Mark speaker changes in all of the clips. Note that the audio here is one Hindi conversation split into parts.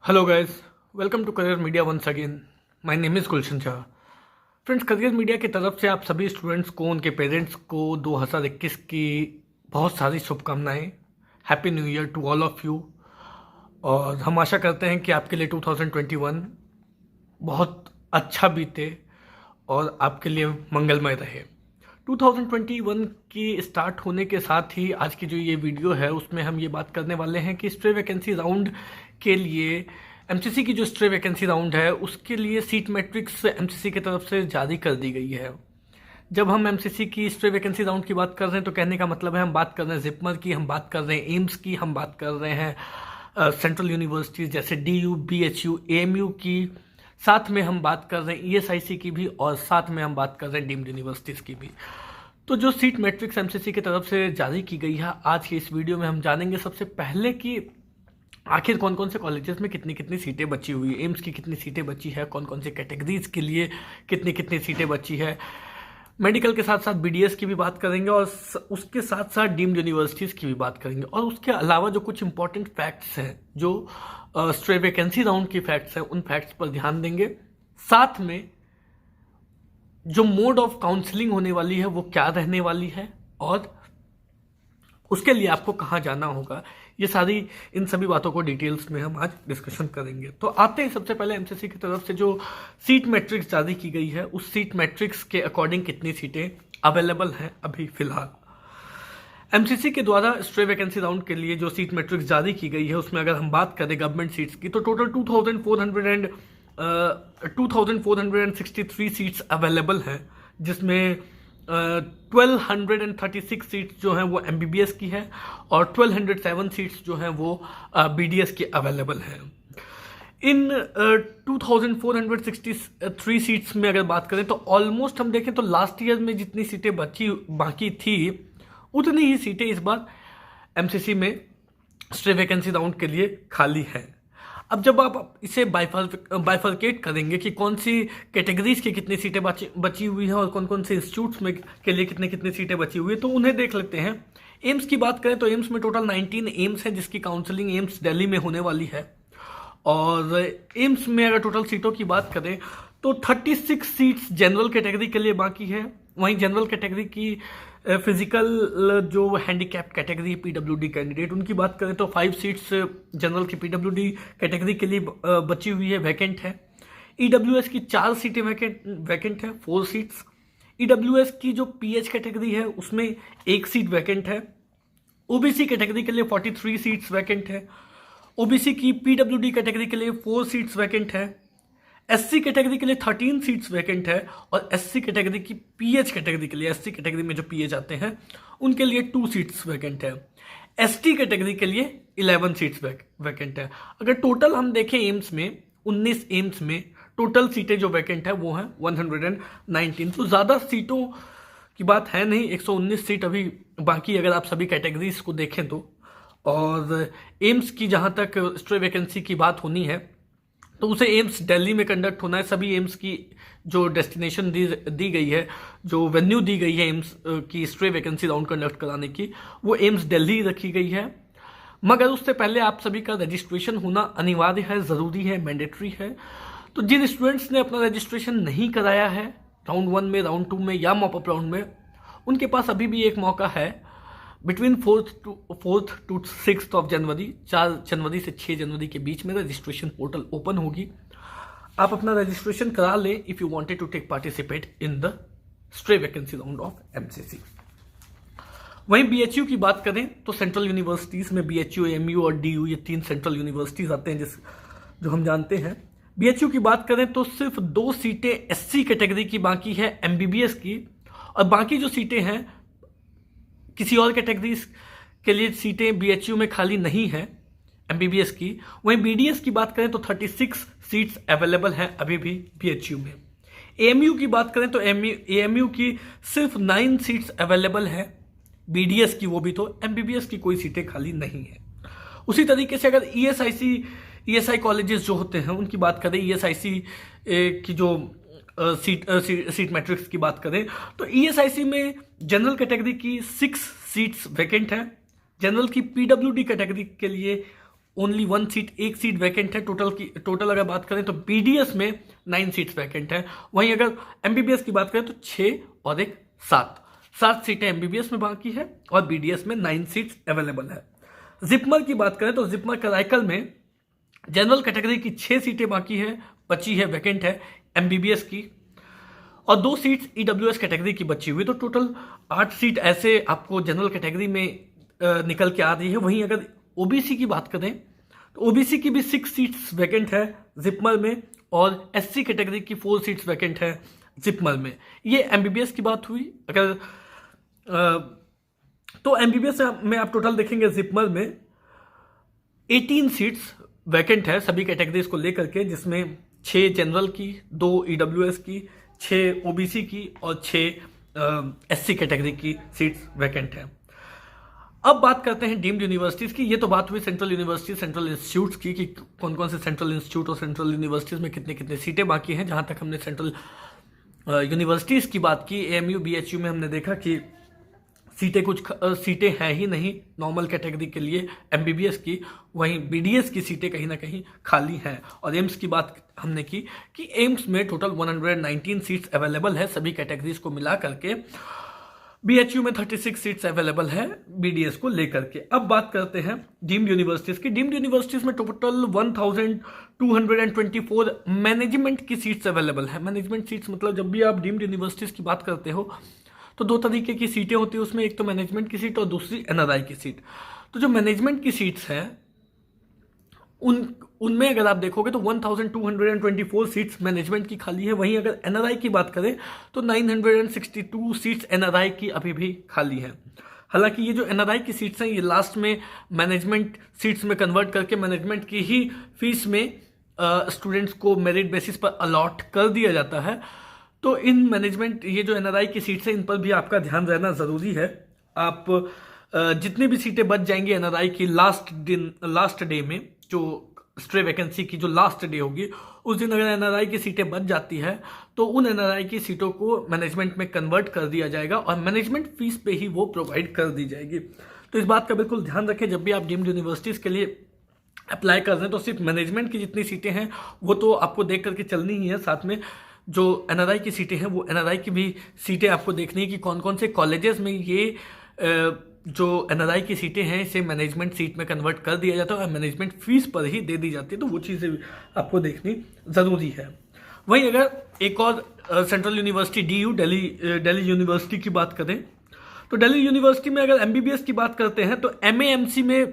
Speaker 1: Hello guys, welcome to Career Media once again. My name is Gulshan Shah. Friends, Career Media की तरफ से आप सभी स्टूडेंट्स को, उनके पेरेंट्स को 2021 की बहुत सारी शुभकामनाएं। Happy new year to all of you. और हम आशा करते हैं कि आपके लिए 2021 बहुत अच्छा बीते और आपके लिए मंगलमय रहे। 2021 की स्टार्ट होने के साथ ही आज की जो ये वीडियो है उसमें हम ये बात करने वाले हैं कि स्ट्रे वैकेंसी राउंड के लिए एमसीसी की जो स्ट्रे वैकेंसी राउंड है उसके लिए सीट मैट्रिक्स एमसीसी की तरफ से जारी कर दी गई है। जब हम एमसीसी की स्ट्रे वैकेंसी राउंड की बात कर रहे हैं तो कहने का मतलब है हम बात कर रहे हैं जिपमर की, हम बात कर रहे हैं एम्स की, हम बात कर रहे हैं सेंट्रल यूनिवर्सिटीज़ जैसे डीयू, बीएचयू, एएमयू की, साथ में हम बात कर रहे हैं ईएसआईसी की भी, और साथ में हम बात कर रहे हैं डीम्ड यूनिवर्सिटीज़ की भी। तो जो सीट मैट्रिक्स एमसीसी की तरफ से जारी की गई है, आज की इस वीडियो में हम जानेंगे सबसे पहले कि आखिर कौन कौन से कॉलेजेस में कितनी कितनी सीटें बची हुई है, एम्स की कितनी सीटें बची है, कौन कौन से कैटेगरीज के लिए कितनी कितनी सीटें बची है। मेडिकल के साथ साथ बीडीएस की भी बात करेंगे और उसके साथ साथ डीम्ड यूनिवर्सिटीज़ की भी बात करेंगे। और उसके अलावा जो कुछ इंपॉर्टेंट फैक्ट्स हैं, जो स्ट्रे वैकेंसी राउंड की फैक्ट्स हैं, उन फैक्ट्स पर ध्यान देंगे। साथ में जो मोड ऑफ काउंसलिंग होने वाली है वो क्या रहने वाली है और उसके लिए आपको कहाँ जाना होगा, ये सारी इन सभी बातों को डिटेल्स में हम आज डिस्कशन करेंगे। तो आते हैं सबसे पहले एमसीसी की तरफ से जो सीट मैट्रिक्स जारी की गई है, उस सीट मैट्रिक्स के अकॉर्डिंग कितनी सीटें अवेलेबल हैं अभी फिलहाल। एमसीसी के द्वारा स्ट्रे वैकेंसी राउंड के लिए जो सीट मैट्रिक्स जारी की गई है उसमें अगर हम बात करें गवर्नमेंट सीट्स की तो टोटल 2463 सीट्स अवेलेबल हैं, जिसमें 1236 सीट्स जो हैं वो एमबीबीएस की है और 1207 सीट्स जो हैं वो बीडीएस की अवेलेबल हैं। इन 2463 सीट्स में अगर बात करें तो ऑलमोस्ट हम देखें तो लास्ट ईयर में जितनी सीटें बाकी थी उतनी ही सीटें इस बार एमसीसी में स्ट्रे वैकेंसी राउंड के लिए खाली हैं। अब जब आप इसे बाइफर्केट करेंगे कि कौन सी कैटेगरीज की कितनी सीटें बची हुई हैं और कौन कौन से इंस्टीट्यूट्स में के लिए कितनी कितनी सीटें बची हुई है, तो उन्हें देख लेते हैं। एम्स की बात करें तो एम्स में टोटल 19 एम्स हैं जिसकी काउंसलिंग एम्स दिल्ली में होने वाली है। और एम्स में अगर टोटल सीटों की बात करें तो 36 सीट्स जनरल कैटेगरी के लिए बाकी है। वहीं जनरल कैटेगरी की फिजिकल जो हैंडीकैप कैटेगरी पीडब्ल्यूडी कैंडिडेट, उनकी बात करें तो 5 सीट्स जनरल की पीडब्ल्यूडी कैटेगरी के लिए बची हुई है, वैकेंट है। ईडब्ल्यूएस की 4 सीटें वैकेंट है, 4 सीट्स। ईडब्ल्यूएस की जो पीएच कैटेगरी है उसमें 1 सीट वैकेंट है। ओबीसी कैटेगरी के लिए 43 सीट्स वैकेंट है। ओबीसी की पीडब्ल्यूडी कैटेगरी के लिए 4 सीट्स वैकेंट है। एससी कैटेगरी के लिए 13 सीट्स वैकेंट है और एससी कैटेगरी की पीएच कैटेगरी के लिए, एससी कैटेगरी में जो पीएच आते हैं उनके लिए 2 सीट्स वैकेंट है। एसटी कैटेगरी के लिए 11 सीट्स वैकेंट है। अगर टोटल हम देखें एम्स में 19 एम्स में टोटल सीटें जो वैकेंट है वो हैं 119। तो ज़्यादा सीटों की बात है नहीं, 119 सीट अभी बाकी अगर आप सभी कैटेगरीज को देखें तो। और एम्स की जहाँ तक स्ट्रे वैकेंसी की बात होनी है तो उसे एम्स दिल्ली में कंडक्ट होना है। सभी एम्स की जो डेस्टिनेशन दी गई है, जो वेन्यू दी गई है एम्स की स्ट्रे वैकेंसी राउंड कंडक्ट कराने की, वो एम्स दिल्ली रखी गई है। मगर उससे पहले आप सभी का रजिस्ट्रेशन होना अनिवार्य है, ज़रूरी है, मैंडेटरी है। तो जिन स्टूडेंट्स ने अपना रजिस्ट्रेशन नहीं कराया है राउंड 1 में, राउंड 2 में या मॉपअप राउंड में, उनके पास अभी भी एक मौका है। Between 4th to 6th of January, 4 जनवरी से 6 जनवरी के बीच में रजिस्ट्रेशन पोर्टल ओपन होगी। आप अपना रजिस्ट्रेशन करा लें if you wanted to take participate in the stray vacancy round of MCC. वहीं बीएचयू की बात करें तो सेंट्रल यूनिवर्सिटीज़ में बीएचयू, एएमयू और डीयू, ये 3 सेंट्रल यूनिवर्सिटीज़ आते हैं जो हम जानते हैं। बीएचयू की बात करें तो सिर्फ 2 सीटें एससी कैटेगरी की बाकी है एमबीबीएस की, और बाकी जो सीटें हैं किसी और कैटेगरीज के लिए सीटें बीएचयू में खाली नहीं है एमबीबीएस की। वहीं बीडीएस की बात करें तो 36 सीट्स अवेलेबल हैं अभी भी बीएचयू में। एएमयू की बात करें तो एएमयू की सिर्फ 9 सीट्स अवेलेबल हैं बीडीएस की, वो भी तो एमबीबीएस की कोई सीटें खाली नहीं है। उसी तरीके से अगर ईएसआई कॉलेजेस जो होते हैं उनकी बात करें, ईएसआईसी की जो सीट मैट्रिक्स की बात करें तो ईएसआईसी में जनरल कैटेगरी की 6 सीट्स वैकेंट है। जनरल की पीडब्ल्यूडी कैटेगरी के लिए ओनली 1 सीट, 1 सीट वैकेंट है टोटल अगर बात करें तो बीडीएस में 9 सीट्स वैकेंट है। वहीं अगर एमबीबीएस की बात करें तो 6 और 1 7 सीटें एमबीबीएस में बाकी है और बीडीएस में 9 सीट्स अवेलेबल है। जिपमर की बात करें तो जिपमर कराईकल में जनरल कैटेगरी की 6 सीटें बाकी है, बची है, वैकेंट है एमबीबीएस की, और 2 सीट्स ईडब्ल्यूएस कैटेगरी की बची हुई, तो टोटल 8 सीट ऐसे आपको जनरल कैटेगरी में निकल के आ रही है। वहीं अगर ओबीसी की बात करें तो ओबीसी की भी 6 सीट्स वैकेंट है जिपमर में, और एससी कैटेगरी की 4 सीट्स वैकेंट है जिपमर में। ये एमबीबीएस की बात हुई। अगर तो एमबीबीएस में आप टोटल देखेंगे जिपमर में 18 सीट्स वैकेंट है सभी कैटेगरीज को लेकर के, जिसमें 6 जनरल की, 2 ईडब्ल्यूएस की, 6 ओबीसी की और 6 एससी कैटेगरी की सीट्स वैकेंट है। अब बात करते हैं डीम्ड यूनिवर्सिटीज़ की। ये तो बात हुई सेंट्रल यूनिवर्सिटी, सेंट्रल इंस्टीट्यूट्स की, कि कौन कौन से सेंट्रल इंस्टीट्यूट और सेंट्रल यूनिवर्सिटीज़ में कितने कितने सीटें बाकी हैं। जहाँ तक हमने सेंट्रल यूनिवर्सिटीज़ की बात की, एएमयू बीएचयू में हमने देखा कि कुछ सीटें हैं ही नहीं नॉर्मल कैटेगरी के लिए एमबीबीएस की। वहीं बीडीएस की सीटें कहीं ना कहीं खाली हैं। और एम्स की बात हमने की कि एम्स में टोटल 119 सीट्स अवेलेबल है सभी कैटेगरीज को मिला करके। बीएचयू में 36 सीट्स अवेलेबल है बीडीएस को लेकर के। अब बात करते हैं डीम्ड यूनिवर्सिटीज़ की। डीम्ड यूनिवर्सिटीज़ में टोटल 1224 मैनेजमेंट की सीट्स अवेलेबल है। मैनेजमेंट सीट्स मतलब जब भी आप डीम्ड यूनिवर्सिटीज़ की बात करते हो तो 2 तरीके की सीटें होती है उसमें, एक तो मैनेजमेंट की सीट और दूसरी एनआरआई की सीट। तो जो मैनेजमेंट की सीट्स हैं उनमें अगर आप देखोगे तो 1224 सीट्स मैनेजमेंट की खाली है। वहीं अगर एनआरआई की बात करें तो 962 सीट्स एनआरआई की अभी भी खाली है। हालांकि ये जो एनआरआई की सीट्स हैं ये लास्ट में मैनेजमेंट सीट्स में कन्वर्ट करके मैनेजमेंट की ही फीस में स्टूडेंट्स को मेरिट बेसिस पर अलॉट कर दिया जाता है। तो इन मैनेजमेंट ये जो एनआरआई की सीट्स हैं इन पर भी आपका ध्यान रहना ज़रूरी है। आप जितनी भी सीटें बच जाएंगी एनआरआई की लास्ट डे में, जो स्ट्रे वैकेंसी की जो लास्ट डे होगी उस दिन अगर एनआरआई की सीटें बच जाती है तो उन एनआरआई की सीटों को मैनेजमेंट में कन्वर्ट कर दिया जाएगा और मैनेजमेंट फीस पे ही वो प्रोवाइड कर दी जाएगी। तो इस बात का बिल्कुल ध्यान रखें जब भी आप डीम्ड यूनिवर्सिटीज़ के लिए अप्लाई कर रहे हैं तो सिर्फ मैनेजमेंट की जितनी सीटें हैं वो तो आपको देख करके चलनी ही है, साथ में जो एनआरआई की सीटें हैं वो एनआरआई की भी सीटें आपको देखनी है कि कौन कौन से कॉलेजेस में ये जो एनआरआई की सीटें हैं इसे मैनेजमेंट सीट में कन्वर्ट कर दिया जाता है और मैनेजमेंट फीस पर ही दे दी जाती है। तो वो चीज़ें आपको देखनी ज़रूरी है। वहीं अगर एक और central university DU Delhi university की बात करें तो दिल्ली यूनिवर्सिटी में अगर एमबीबीएस की बात करते हैं तो एमएएमसी में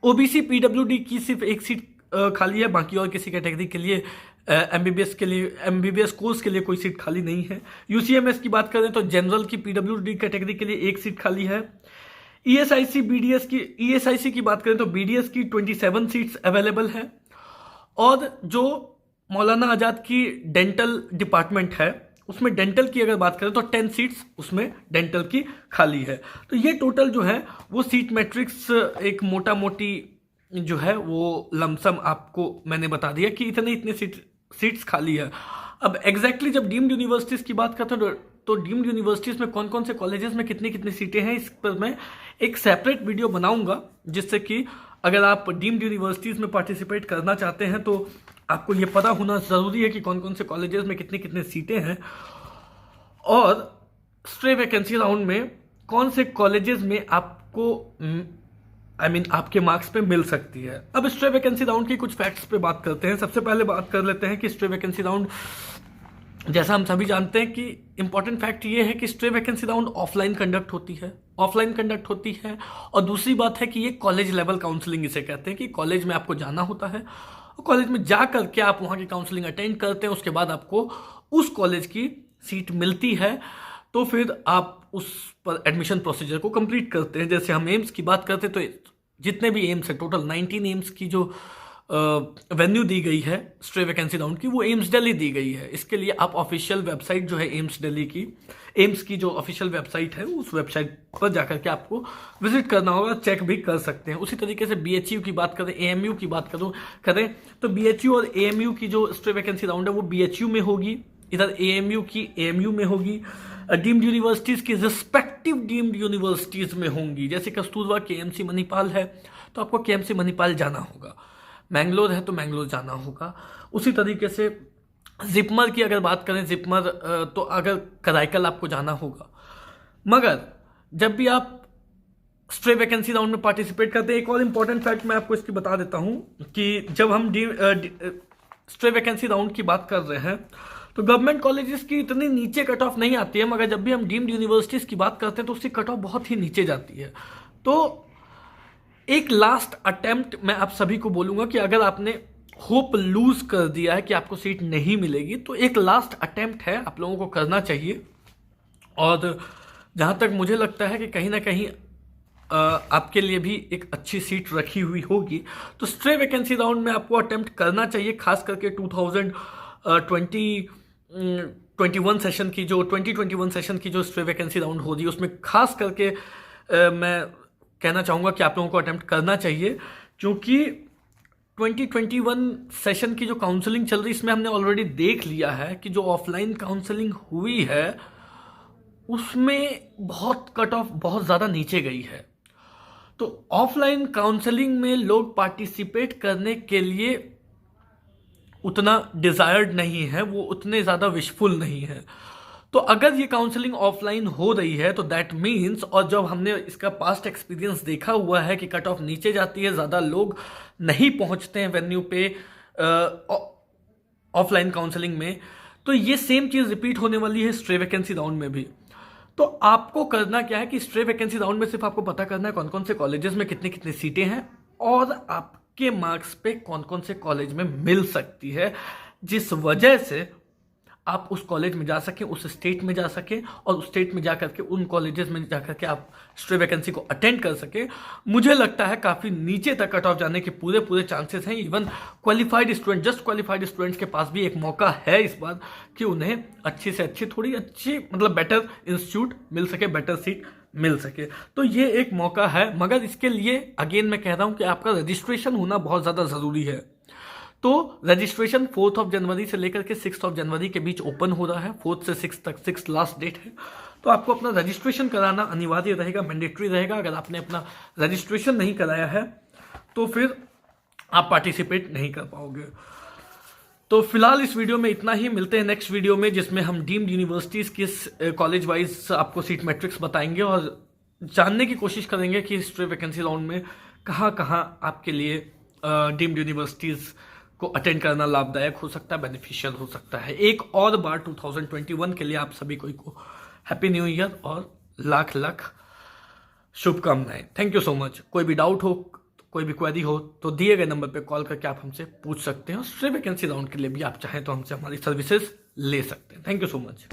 Speaker 1: ओबीसी पीडब्ल्यूडी की सिर्फ 1 सीट खाली है, बाकी और किसी कैटेगरी के लिए एमबीबीएस कोर्स के लिए कोई सीट खाली नहीं है। यूसीएमएस की बात करें तो जनरल की पीडब्ल्यूडी कैटेगरी के लिए 1 सीट खाली है। ईएसआईसी की बात करें तो बीडीएस की 27 सीट्स अवेलेबल है। और जो मौलाना आज़ाद की डेंटल डिपार्टमेंट है उसमें डेंटल की अगर बात करें तो 10 सीट्स उसमें डेंटल की खाली है। तो ये टोटल जो है वो सीट मैट्रिक्स एक मोटा मोटी जो है वो लमसम आपको मैंने बता दिया कि इतने सीट्स खाली है। अब एग्जैक्टली जब डीम्ड यूनिवर्सिटीज़ की बात करते हैं तो डीम्ड यूनिवर्सिटीज़ में कौन कौन से कॉलेजेस में कितनी कितनी सीटें हैं इस पर मैं एक सेपरेट वीडियो बनाऊंगा, जिससे कि अगर आप डीम्ड यूनिवर्सिटीज़ में पार्टिसिपेट करना चाहते हैं तो आपको ये पता होना ज़रूरी है कि कौन कौन से कॉलेजेस में कितनी कितनी सीटें हैं और स्ट्रे वैकेंसी राउंड में कौन से कॉलेजेस में आपको आपके मार्क्स पे मिल सकती है। अब स्ट्रे वैकेंसी राउंड की कुछ फैक्ट्स पे बात करते हैं। सबसे पहले बात कर लेते हैं कि स्ट्रे वैकेंसी राउंड, जैसा हम सभी जानते हैं कि इंपॉर्टेंट फैक्ट ये है कि stray vacancy round offline conduct होती है। और दूसरी बात है कि ये कॉलेज लेवल काउंसलिंग इसे कहते हैं कि कॉलेज में आपको जाना होता है और कॉलेज में जा करके आप वहाँ की काउंसलिंग अटेंड करते हैं, उसके बाद आपको उस कॉलेज की सीट मिलती है तो फिर आप उस पर एडमिशन प्रोसीजर को कंप्लीट करते हैं। जैसे हम एम्स की बात करते हैं तो जितने भी एम्स है टोटल 19 एम्स की जो वेन्यू दी गई है स्ट्रे वैकेंसी राउंड की वो एम्स दिल्ली दी गई है। इसके लिए आप ऑफिशियल वेबसाइट जो है एम्स दिल्ली की, एम्स की जो ऑफिशियल वेबसाइट है उस वेबसाइट पर जाकर के आपको विजिट करना होगा, चेक भी कर सकते हैं। उसी तरीके से बीएचयू की बात करें, एएमयू की बात करें तो बीएचयू और एएमयू की जो स्ट्रे वैकेंसी राउंड है वो बीएचयू में होगी, इधर एएमयू की एएमयू में होगी। डीम्ड यूनिवर्सिटीज़ की रिस्पेक्टिव डीम्ड यूनिवर्सिटीज़ में होंगी, जैसे कस्तूरबा केएमसी मणिपाल है तो आपको केएमसी मणिपाल जाना होगा, मैंगलोर है तो मैंगलोर जाना होगा। उसी तरीके से जिपमर की अगर बात करें, जिपमर तो अगर कराईकल आपको जाना होगा। मगर जब भी आप स्ट्रे वैकेंसी राउंड में पार्टिसिपेट करते हैं, एक और इंपॉर्टेंट फैक्ट मैं आपको इसकी बता देता हूं कि जब हम स्ट्रे वैकेंसी राउंड की बात कर रहे हैं तो गवर्नमेंट कॉलेजेस की इतनी नीचे कट ऑफ नहीं आती है, मगर जब भी हम डीम्ड यूनिवर्सिटीज की बात करते हैं तो उसकी कट ऑफ बहुत ही नीचे जाती है। तो एक लास्ट अटेम्प्ट मैं आप सभी को बोलूंगा कि अगर आपने होप लूज कर दिया है कि आपको सीट नहीं मिलेगी, तो एक लास्ट अटेम्प्ट है, आप लोगों को करना चाहिए। और जहां तक मुझे लगता है कि कहीं ना कहीं आपके लिए भी एक अच्छी सीट रखी हुई होगी, तो स्ट्रे वैकेंसी राउंड में आपको अटेम्प्ट करना चाहिए। खास करके 2021 सेशन की जो स्ट्रे वैकेंसी राउंड हो रही है, उसमें खास करके मैं कहना चाहूँगा कि आप लोगों को अटेम्प्ट करना चाहिए, क्योंकि 2021 सेशन की जो काउंसलिंग चल रही है, इसमें हमने ऑलरेडी देख लिया है कि जो ऑफलाइन काउंसलिंग हुई है उसमें बहुत कट ऑफ बहुत ज़्यादा नीचे गई है। तो ऑफलाइन काउंसलिंग में लोग पार्टिसिपेट करने के लिए उतना डिजायर्ड नहीं है, वो उतने ज़्यादा विशफुल नहीं है। तो अगर ये काउंसलिंग ऑफलाइन हो रही है तो दैट मीन्स, और जब हमने इसका पास्ट एक्सपीरियंस देखा हुआ है कि कट ऑफ नीचे जाती है, ज़्यादा लोग नहीं पहुंचते हैं वेन्यू पे ऑफलाइन काउंसलिंग में, तो ये सेम चीज़ रिपीट होने वाली है स्ट्रे वैकेंसी राउंड में भी। तो आपको करना क्या है कि स्ट्रे वैकेंसी राउंड में सिर्फ आपको पता करना है कौन कौन से कॉलेजेस में कितनी कितनी सीटें हैं और आपके मार्क्स पे कौन कौन से कॉलेज में मिल सकती है, जिस वजह से आप उस कॉलेज में जा सकें, उस स्टेट में जा सकें और उस स्टेट में जा करके उन कॉलेजेस में जा करके आप स्ट्रे वैकेंसी को अटेंड कर सकें। मुझे लगता है काफ़ी नीचे तक कट ऑफ जाने के पूरे चांसेस हैं। Even qualified student, just qualified students के पास भी एक मौका है इस बार कि उन्हें अच्छी से अच्छी, थोड़ी अच्छी मतलब बेटर इंस्टीट्यूट मिल सके, बेटर सीट मिल सके। तो ये एक मौका है, मगर इसके लिए अगेन मैं कह रहा हूँ कि आपका रजिस्ट्रेशन होना बहुत ज़्यादा ज़रूरी है। तो रजिस्ट्रेशन 4 जनवरी से लेकर के 6 जनवरी के बीच ओपन हो रहा है। 4 से 6 तक, 6 लास्ट डेट है। तो आपको अपना रजिस्ट्रेशन कराना अनिवार्य रहेगा, मैंडेटरी रहेगा। अगर आपने अपना रजिस्ट्रेशन नहीं कराया है तो फिर आप पार्टिसिपेट नहीं कर पाओगे। तो फिलहाल इस वीडियो में इतना ही। मिलते हैं नेक्स्ट वीडियो में, जिसमें हम डीम्ड यूनिवर्सिटीज़ के कॉलेज वाइज आपको सीट मैट्रिक्स बताएंगे और जानने की कोशिश करेंगे कि स्ट्रे वैकेंसी राउंड में कहाँ आपके लिए डीम्ड यूनिवर्सिटीज़ को अटेंड करना लाभदायक हो सकता है, बेनिफिशियल हो सकता है। एक और बार 2021 के लिए आप सभी को हैप्पी न्यू ईयर और लाख लाख शुभकामनाएं। Thank you so much. कोई भी डाउट हो, कोई भी क्वेरी हो तो दिए गए नंबर पे कॉल करके आप हमसे पूछ सकते हैं। और स्ट्रे वैकेंसी राउंड के लिए भी आप चाहें तो हमसे हमारी सर्विसेज ले सकते हैं। Thank you so much.